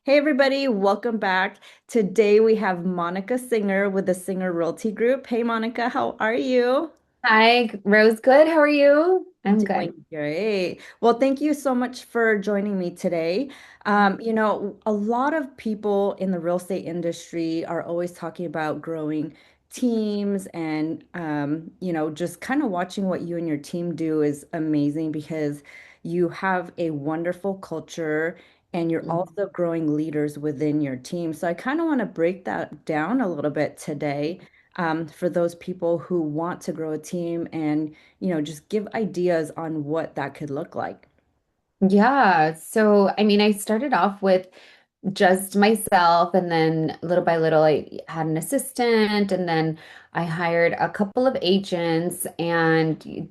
Hey everybody, welcome back. Today we have Monica Singer with the Singer Realty Group. Hey Monica, how are you? Hi, Rose. Good. How are you? I'm good. Doing great. Well, thank you so much for joining me today. A lot of people in the real estate industry are always talking about growing teams and, just kind of watching what you and your team do is amazing because you have a wonderful culture and you're also growing leaders within your team. So I kind of want to break that down a little bit today, for those people who want to grow a team and just give ideas on what that could look like. Yeah. I started off with just myself, and then little by little, I had an assistant, and then I hired a couple of agents, and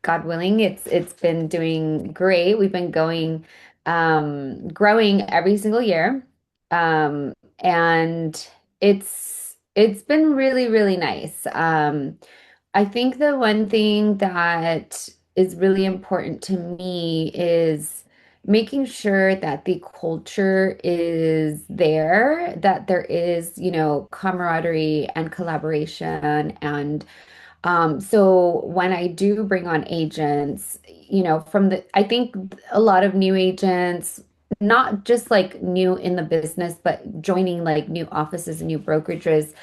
God willing, it's been doing great. We've been growing every single year, and it's been really, really nice. I think the one thing that is really important to me is making sure that the culture is there, that there is, camaraderie and collaboration. And so when I do bring on agents, I think a lot of new agents, not just like new in the business, but joining like new offices and new brokerages,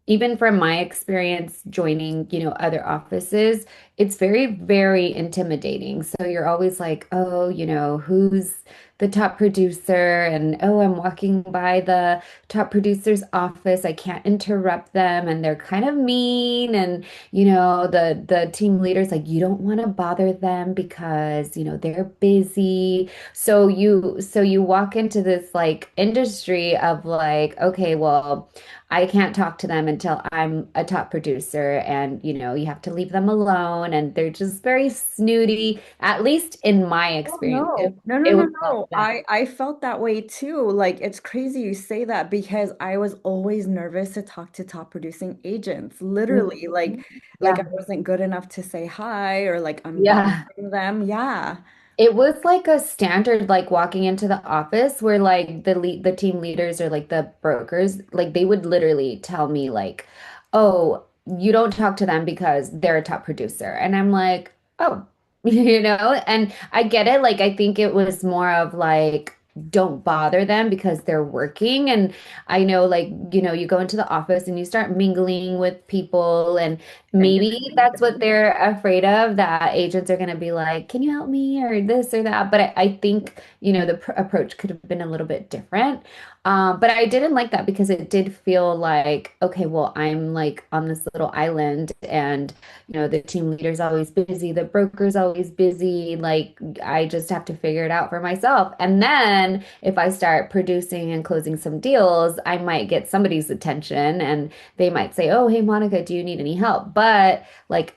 even from my experience joining, other offices, it's very, very intimidating. So you're always like, oh, who's the top producer? And oh, I'm walking by the top producer's office. I can't interrupt them, and they're kind of mean. And the team leader's like, you don't want to bother them because they're busy. So you walk into this like industry of like, okay, well, I can't talk to them until I'm a top producer, and you have to leave them alone, and they're just very snooty, at least in my Oh experience. It, no, no, no, it no, was like no. that. I felt that way too. Like it's crazy you say that because I was always nervous to talk to top producing agents. Literally, Mhm. like I Yeah. wasn't good enough to say hi or like I'm Yeah. bothering them. Yeah. It was like a standard, like walking into the office where like the team leaders or like the brokers, like they would literally tell me like, "Oh, you don't talk to them because they're a top producer." And I'm like, "Oh," and I get it. Like I think it was more of like, don't bother them because they're working. And I know like, you go into the office and you start mingling with people, and maybe that's what they're afraid of, that agents are going to be like, can you help me or this or that? But I think, the approach could have been a little bit different. But I didn't like that because it did feel like, okay, well, I'm like on this little island, and, the team leader's always busy, the broker's always busy. Like, I just have to figure it out for myself. And then if I start producing and closing some deals, I might get somebody's attention, and they might say, "Oh, hey, Monica, do you need any help?" But like,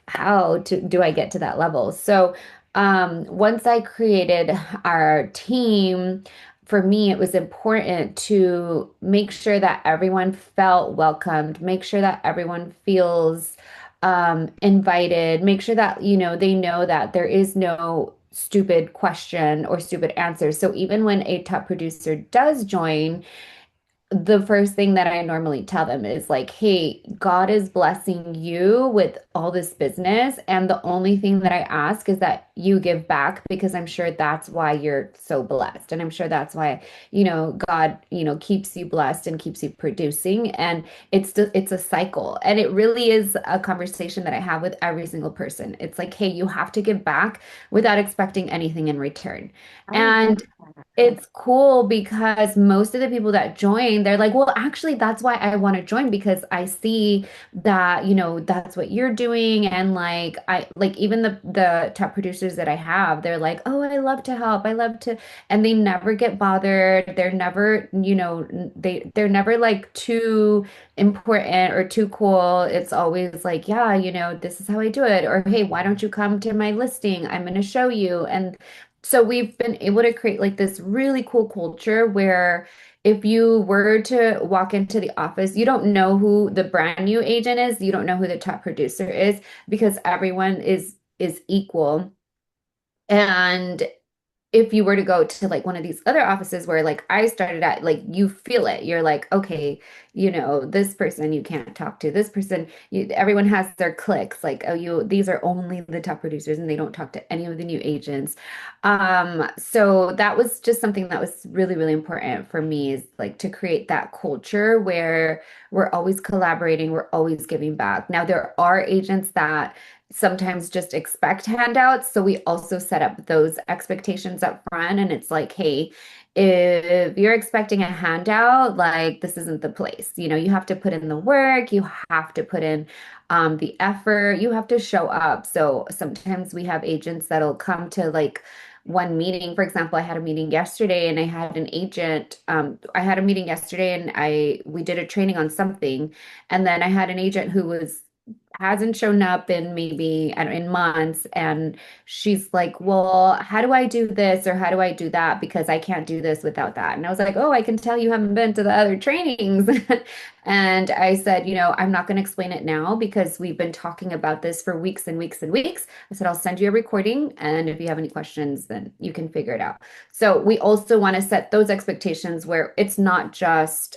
do I get to that level? So, once I created our team, for me, it was important to make sure that everyone felt welcomed, make sure that everyone feels invited, make sure that, they know that there is no stupid question or stupid answer. So even when a top producer does join, the first thing that I normally tell them is like, hey, God is blessing you with all this business. And the only thing that I ask is that you give back, because I'm sure that's why you're so blessed. And I'm sure that's why, God, keeps you blessed and keeps you producing. And it's a cycle. And it really is a conversation that I have with every single person. It's like, hey, you have to give back without expecting anything in return. I love And that. it's cool because most of the people that join, they're like, well, actually, that's why I want to join, because I see that, that's what you're doing. And like, I like even the top producers that I have, they're like, oh, I love to help. I love to, and they never get bothered. They're never, they're never like too important or too cool. It's always like, yeah, this is how I do it. Or, hey, why don't you come to my listing? I'm going to show you. And so we've been able to create like this really cool culture where if you were to walk into the office, you don't know who the brand new agent is, you don't know who the top producer is, because everyone is equal. And if you were to go to like one of these other offices where like I started at, like you feel it. You're like, okay, this person you can't talk to. This person, everyone has their cliques. Like, oh, these are only the top producers and they don't talk to any of the new agents. So that was just something that was really, really important for me is like to create that culture where we're always collaborating, we're always giving back. Now, there are agents that sometimes just expect handouts. So we also set up those expectations up front. And it's like, hey, if you're expecting a handout, like this isn't the place. You have to put in the work, you have to put in the effort, you have to show up. So sometimes we have agents that'll come to like one meeting. For example, I had a meeting yesterday and I had an agent. I had a meeting yesterday and we did a training on something. And then I had an agent who hasn't shown up in maybe I don't, in months, and she's like, well, how do I do this or how do I do that, because I can't do this without that. And I was like, oh, I can tell you haven't been to the other trainings. And I said, I'm not going to explain it now because we've been talking about this for weeks and weeks and weeks. I said, I'll send you a recording, and if you have any questions then you can figure it out. So we also want to set those expectations where it's not just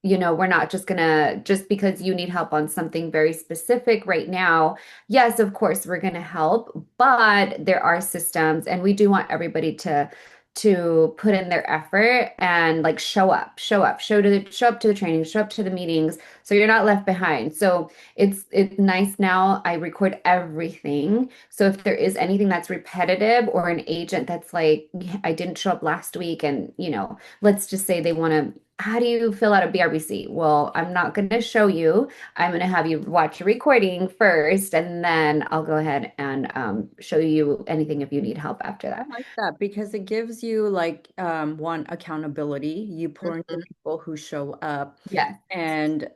we're not just gonna, just because you need help on something very specific right now. Yes, of course, we're gonna help, but there are systems, and we do want everybody to put in their effort and like show up to the training, show up to the meetings, so you're not left behind. So it's nice now. I record everything. So if there is anything that's repetitive or an agent that's like, I didn't show up last week, and let's just say they want to, how do you fill out a BRBC? Well, I'm not going to show you. I'm going to have you watch a recording first, and then I'll go ahead and show you anything if you need help after I that. like that because it gives you like one accountability. You pour into Mhm. people who show up, Yes. and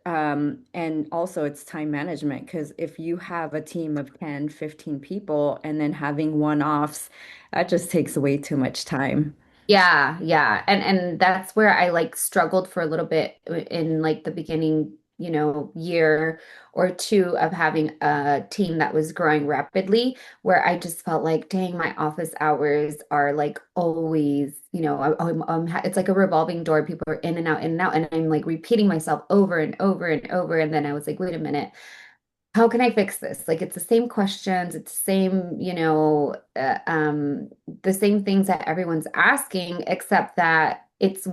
also it's time management because if you have a team of 10, 15 people and then having one-offs, that just takes away too much time. Yeah, yeah. And that's where I like struggled for a little bit in like the beginning, year or two of having a team that was growing rapidly, where I just felt like, dang, my office hours are like always, it's like a revolving door. People are in and out, and I'm like repeating myself over and over and over. And then I was like, wait a minute, how can I fix this? Like it's the same questions, it's the same, the same things that everyone's asking, except that it's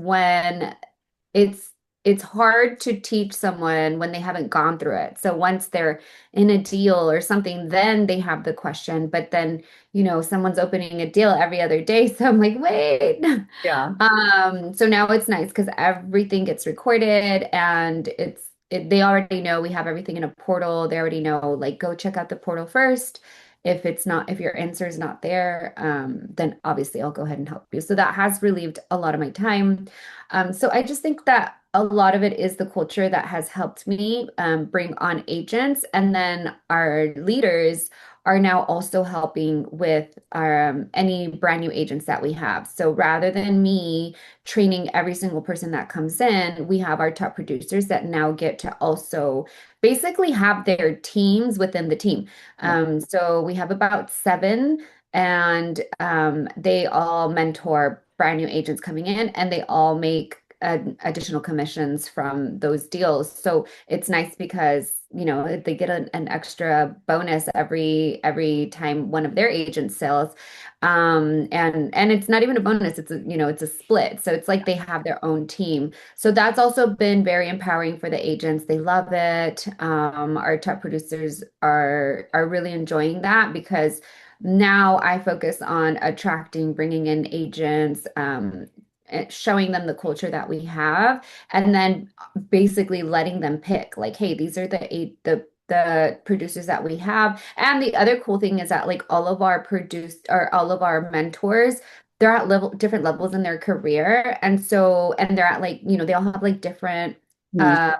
it's hard to teach someone when they haven't gone through it. So once they're in a deal or something, then they have the question. But then, someone's opening a deal every other day. So I'm like, wait. Yeah. So now it's nice because everything gets recorded, and they already know we have everything in a portal. They already know, like, go check out the portal first. If your answer is not there, then obviously I'll go ahead and help you. So that has relieved a lot of my time. So I just think that a lot of it is the culture that has helped me bring on agents, and then our leaders are now also helping with any brand new agents that we have. So rather than me training every single person that comes in, we have our top producers that now get to also basically have their teams within the team. Yeah. So we have about seven, and they all mentor brand new agents coming in, and they all make additional commissions from those deals. So it's nice because they get an extra bonus every time one of their agents sells. And it's not even a bonus, it's a split. So it's like they have their own team. So that's also been very empowering for the agents. They love it. Our top producers are really enjoying that because now I focus on attracting, bringing in agents, showing them the culture that we have, and then basically letting them pick, like, hey, these are the producers that we have. And the other cool thing is that like all of our mentors, they're at different levels in their career, and they're at like, they all have like different Niche. uh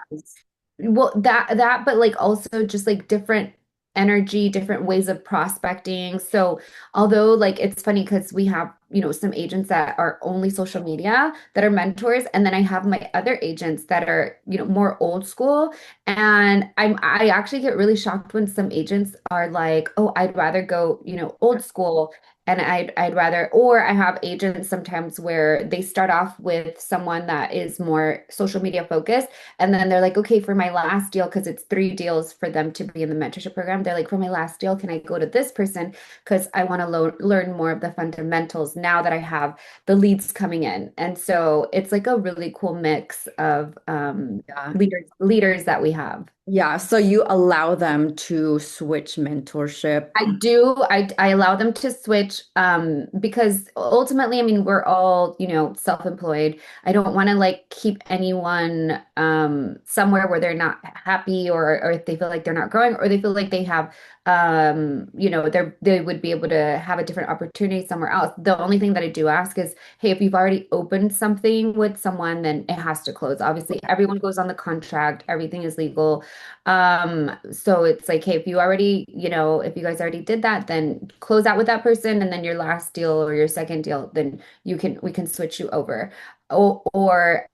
well, but like also just like different energy, different ways of prospecting. So although like it's funny because we have, some agents that are only social media that are mentors, and then I have my other agents that are, more old school. And I actually get really shocked when some agents are like, oh, I'd rather go, old school. And I'd rather, or I have agents sometimes where they start off with someone that is more social media focused, and then they're like, okay, for my last deal, because it's 3 deals for them to be in the mentorship program, they're like, for my last deal, can I go to this person because I want to learn more of the fundamentals now that I have the leads coming in. And so it's like a really cool mix of Yeah. leaders that we have. Yeah. So you allow them to switch mentorship. I do. I allow them to switch because ultimately, I mean, we're all, self-employed. I don't want to like keep anyone somewhere where they're not happy or if they feel like they're not growing or they feel like they have they would be able to have a different opportunity somewhere else. The only thing that I do ask is, hey, if you've already opened something with someone, then it has to close. Obviously, everyone goes on the contract, everything is legal. So it's like, hey, if you guys already did that, then close out with that person, and then your last deal or your second deal, then we can switch you over. Or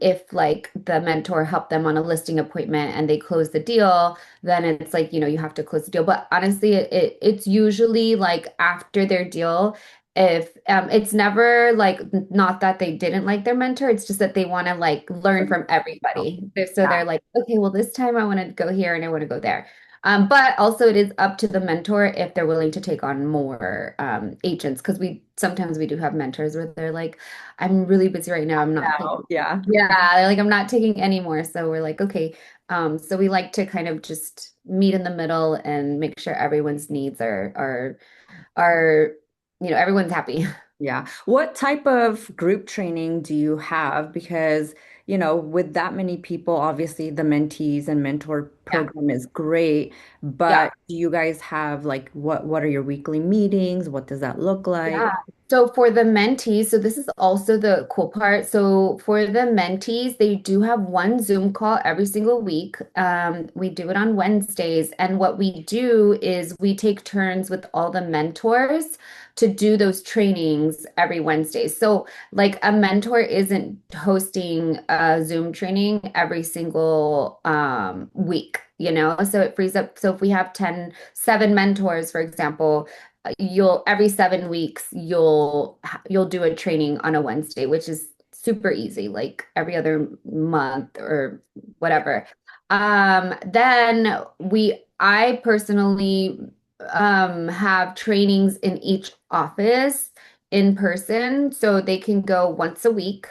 if like the mentor helped them on a listing appointment and they close the deal, then it's like, you have to close the deal. But honestly, it's usually like after their deal. If it's never like not that they didn't like their mentor, it's just that they want to like learn from everybody. So Yeah. they're like, okay, well, this time I want to go here and I want to go there. But also it is up to the mentor if they're willing to take on more agents because we sometimes we do have mentors where they're like, I'm really busy right now. I'm not Now, taking, yeah. yeah, they're like I'm not taking any more. So we're like, okay. So we like to kind of just meet in the middle and make sure everyone's needs are everyone's happy. Yeah. What type of group training do you have? Because, with that many people, obviously the mentees and mentor Yeah. program is great, Yeah. but do you guys have like what are your weekly meetings? What does that look like? Yeah. So for the mentees, so this is also the cool part. So for the mentees, they do have one Zoom call every single week. We do it on Wednesdays. And what we do is we take turns with all the mentors to do those trainings every Wednesday. So like a mentor isn't hosting a Zoom training every single week, So it frees up. So if we have 7 mentors, for example, you'll every 7 weeks you'll do a training on a Wednesday, which is super easy, like every other month or whatever. Then I personally have trainings in each office in person, so they can go once a week.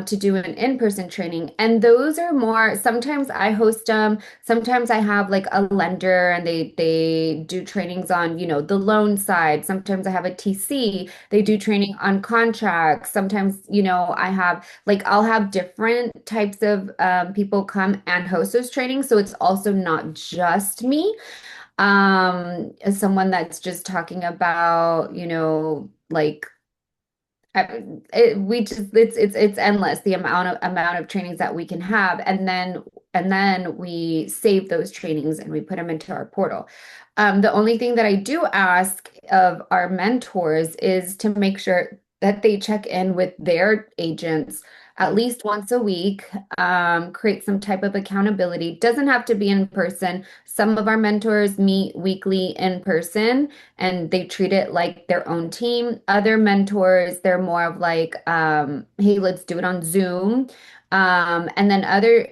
To do an in-person training. And those are more, sometimes I host them. Sometimes I have like a lender and they do trainings on, the loan side. Sometimes I have a TC. They do training on contracts. Sometimes, I have like I'll have different types of people come and host those trainings. So it's also not just me. As someone that's just talking about, like we just it's endless the amount of trainings that we can have and then we save those trainings and we put them into our portal. The only thing that I do ask of our mentors is to make sure that they check in with their agents at least once a week, create some type of accountability. Doesn't have to be in person. Some of our mentors meet weekly in person and they treat it like their own team. Other mentors, they're more of like, hey, let's do it on Zoom. And then other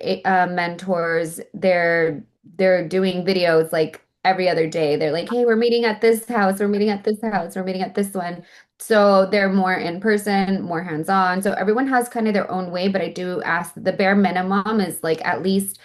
mentors, they're doing videos like every other day. They're like, hey, we're meeting at this house, we're meeting at this house, we're meeting at this one. So they're more in person, more hands-on. So everyone has kind of their own way, but I do ask the bare minimum is like at least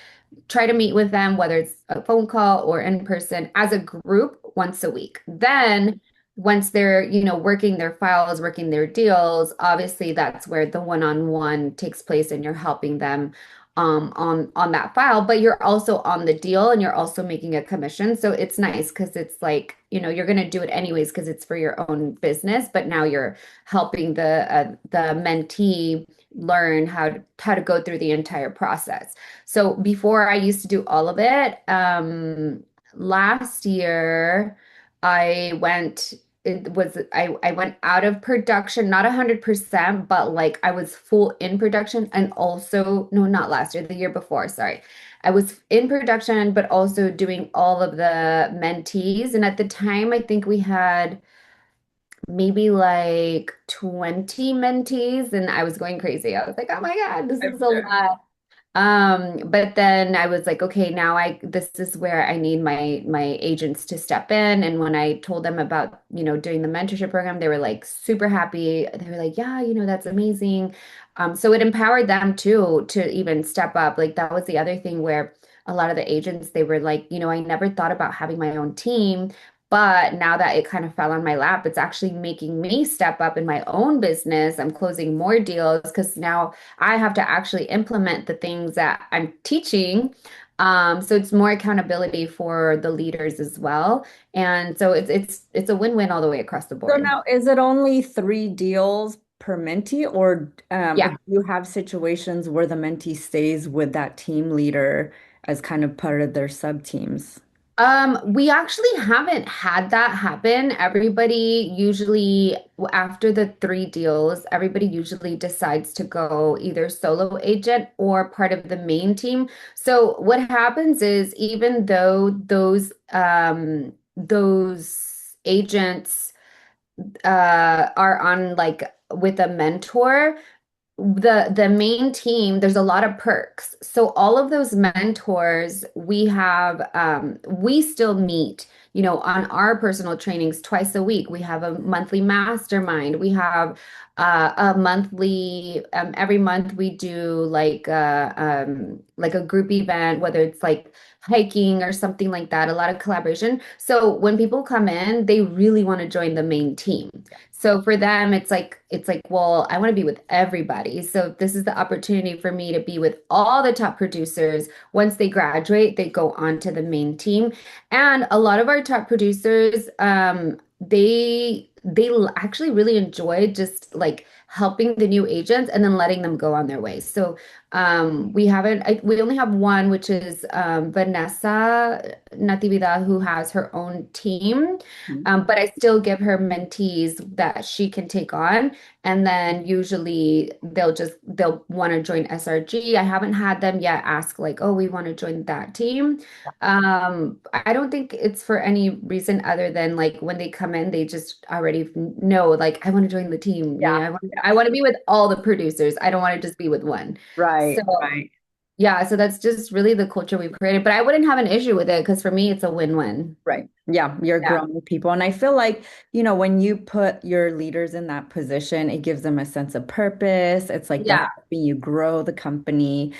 try to meet with them, whether it's a phone call or in person as a group once a week. Then once they're, working their files, working their deals, obviously that's where the one-on-one takes place and you're helping them on that file, but you're also on the deal and you're also making a commission. So it's nice because it's like, you're going to do it anyways because it's for your own business, but now you're helping the mentee learn how to go through the entire process. So before I used to do all of it, last year I went I went out of production, not 100%, but like I was full in production and also no, not last year, the year before, sorry. I was in production, but also doing all of the mentees. And at the time, I think we had maybe like 20 mentees, and I was going crazy. I was like, oh my God, this I'm is a sure. lot. But then I was like, okay, now this is where I need my agents to step in. And when I told them about, doing the mentorship program, they were like super happy. They were like, yeah, that's amazing. So it empowered them too to even step up. Like that was the other thing where a lot of the agents, they were like, I never thought about having my own team. But now that it kind of fell on my lap, it's actually making me step up in my own business. I'm closing more deals because now I have to actually implement the things that I'm teaching. So it's more accountability for the leaders as well. And so it's a win-win all the way across the So board. now, is it only 3 deals per mentee, or Yeah. do you have situations where the mentee stays with that team leader as kind of part of their sub teams? We actually haven't had that happen. Everybody usually, after the 3 deals, everybody usually decides to go either solo agent or part of the main team. So what happens is even though those agents are on like with a mentor, the main team, there's a lot of perks. So all of those mentors, we still meet, on our personal trainings twice a week. We have a monthly mastermind. We have a monthly, every month we do like a group event, whether it's like hiking or something like that, a lot of collaboration. So when people come in, they really want to join the main team. So for them, it's like, well, I want to be with everybody. So this is the opportunity for me to be with all the top producers. Once they graduate, they go on to the main team. And a lot of our top producers, they actually really enjoy just like helping the new agents and then letting them go on their way. So we only have one, which is Vanessa Natividad, who has her own team. But I still give her mentees that she can take on. And then usually they'll want to join SRG. I haven't had them yet ask like, oh, we want to join that team. I don't think it's for any reason other than like when they come in, they just already know like I want to join the team. Yeah, yeah. I want to be with all the producers. I don't want to just be with one. So Right, right. yeah, so that's just really the culture we've created. But I wouldn't have an issue with it because for me, it's a win-win. Right. Yeah, you're Yeah. growing people. And I feel like, when you put your leaders in that position, it gives them a sense of purpose. It's like they're Yeah. helping you grow the company.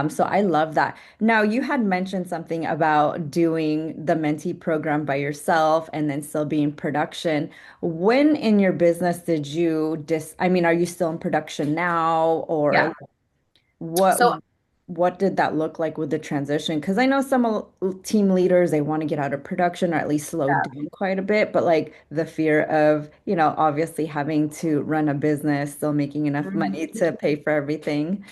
So I love that. Now, you had mentioned something about doing the mentee program by yourself and then still be in production. When in your business did you I mean, are you still in production now, Yeah. or what So what did that look like with the transition? Because I know some team leaders, they want to get out of production or at least slow yeah. down quite a bit, but like the fear of, obviously having to run a business, still making enough money Mhm. to pay for everything.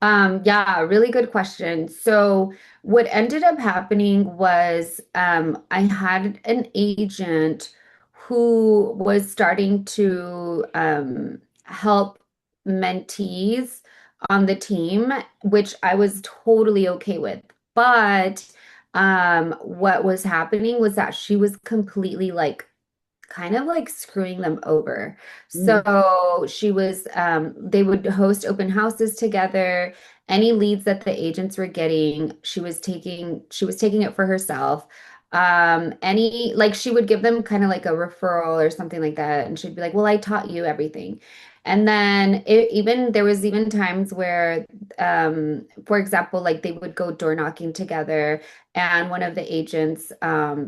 Yeah, really good question. So what ended up happening was I had an agent who was starting to help mentees on the team, which I was totally okay with. But what was happening was that she was completely like kind of like screwing them over. Mm, So they would host open houses together. Any leads that the agents were getting, she was taking it for herself. Like she would give them kind of like a referral or something like that. And she'd be like, well, I taught you everything. And then there was even times where, for example, like they would go door knocking together and one of the agents,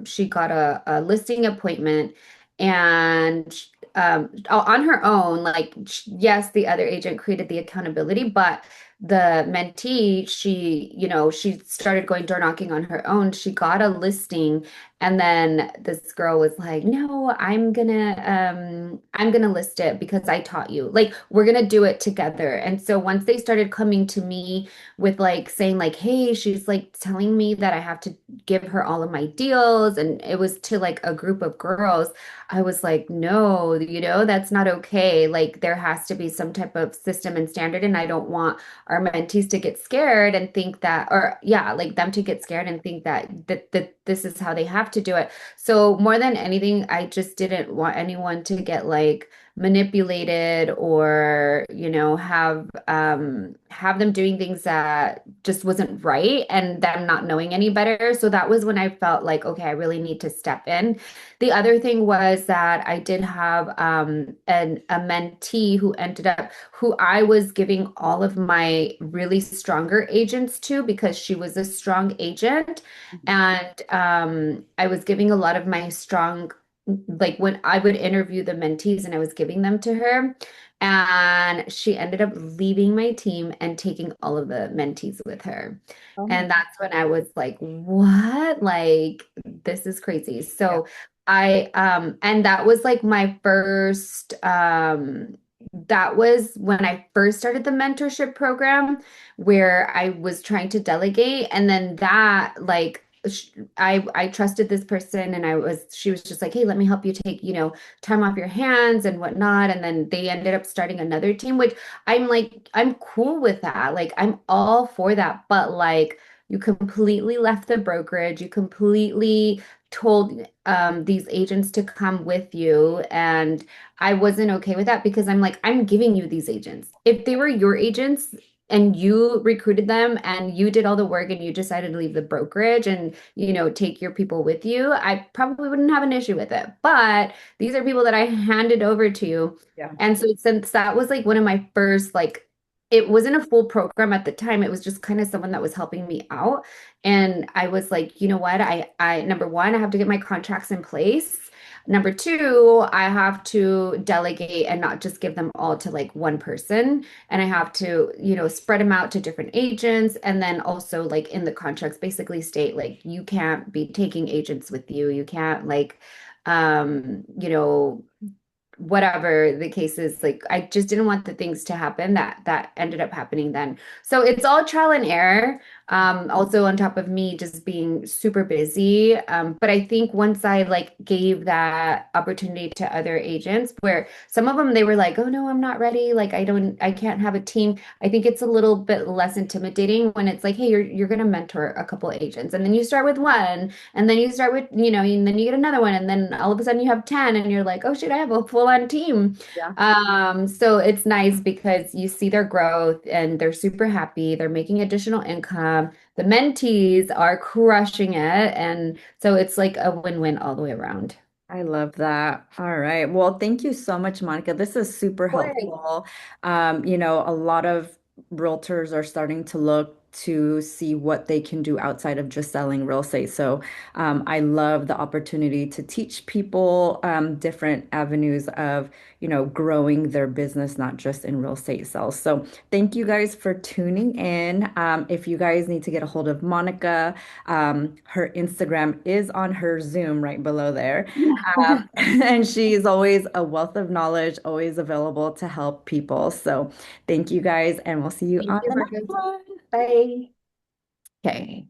she got a listing appointment and on her own, like yes, the other agent created the accountability, but the mentee, she started going door knocking on her own. She got a listing, and then this girl was like, "No, I'm gonna list it because I taught you. Like, we're gonna do it together." And so once they started coming to me with like saying like, "Hey, she's like telling me that I have to give her all of my deals," and it was to like a group of girls. I was like, no, that's not okay. Like there has to be some type of system and standard, and I don't want our mentees to get scared and think that, or yeah, like them to get scared and think that this is how they have to do it. So more than anything, I just didn't want anyone to get like manipulated or, have them doing things that just wasn't right and them not knowing any better. So that was when I felt like, okay, I really need to step in. The other thing was that I did have a mentee who I was giving all of my really stronger agents to because she was a strong agent. Mhm. And I was giving a lot of my strong, like when I would interview the mentees and I was giving them to her. And she ended up leaving my team and taking all of the mentees with her. Oh my, And that's when I was like, what? Like, this is crazy. yeah. So and that was like my first, that was when I first started the mentorship program where I was trying to delegate. And then that, like, I trusted this person and she was just like, hey, let me help you take, time off your hands and whatnot. And then they ended up starting another team, which I'm like, I'm cool with that. Like, I'm all for that. But like, you completely left the brokerage. You completely told these agents to come with you. And I wasn't okay with that because I'm like, I'm giving you these agents. If they were your agents and you recruited them and you did all the work and you decided to leave the brokerage and, take your people with you, I probably wouldn't have an issue with it. But these are people that I handed over to you. Yeah. And so since that was like one of my first, like, it wasn't a full program at the time. It was just kind of someone that was helping me out. And I was like, you know what? Number one, I have to get my contracts in place. Number two, I have to delegate and not just give them all to like one person. And I have to, spread them out to different agents. And then also, like, in the contracts, basically state like you can't be taking agents with you. You can't, like, whatever the case is, like, I just didn't want the things to happen that ended up happening then. So it's all trial and error. Also on top of me just being super busy. But I think once I like gave that opportunity to other agents where some of them they were like, oh no, I'm not ready. Like, I can't have a team. I think it's a little bit less intimidating when it's like, hey, you're gonna mentor a couple agents and then you start with one and then you start with, and then you get another one, and then all of a sudden you have 10, and you're like, oh shit, I have a full-on team. Yeah. So it's nice because you see their growth and they're super happy. They're making additional income. The mentees are crushing it. And so it's like a win-win all the way around. I love that. All right. Well, thank you so much, Monica. This is super Of course. helpful. A lot of realtors are starting to look to see what they can do outside of just selling real estate. So, I love the opportunity to teach people different avenues of, growing their business, not just in real estate sales. So, thank you guys for tuning in. If you guys need to get a hold of Monica, her Instagram is on her Zoom right below there. And she's always a wealth of knowledge, always available to help people. So thank you guys, and we'll see you Thank on you, the next Marcus. one. Bye. Okay.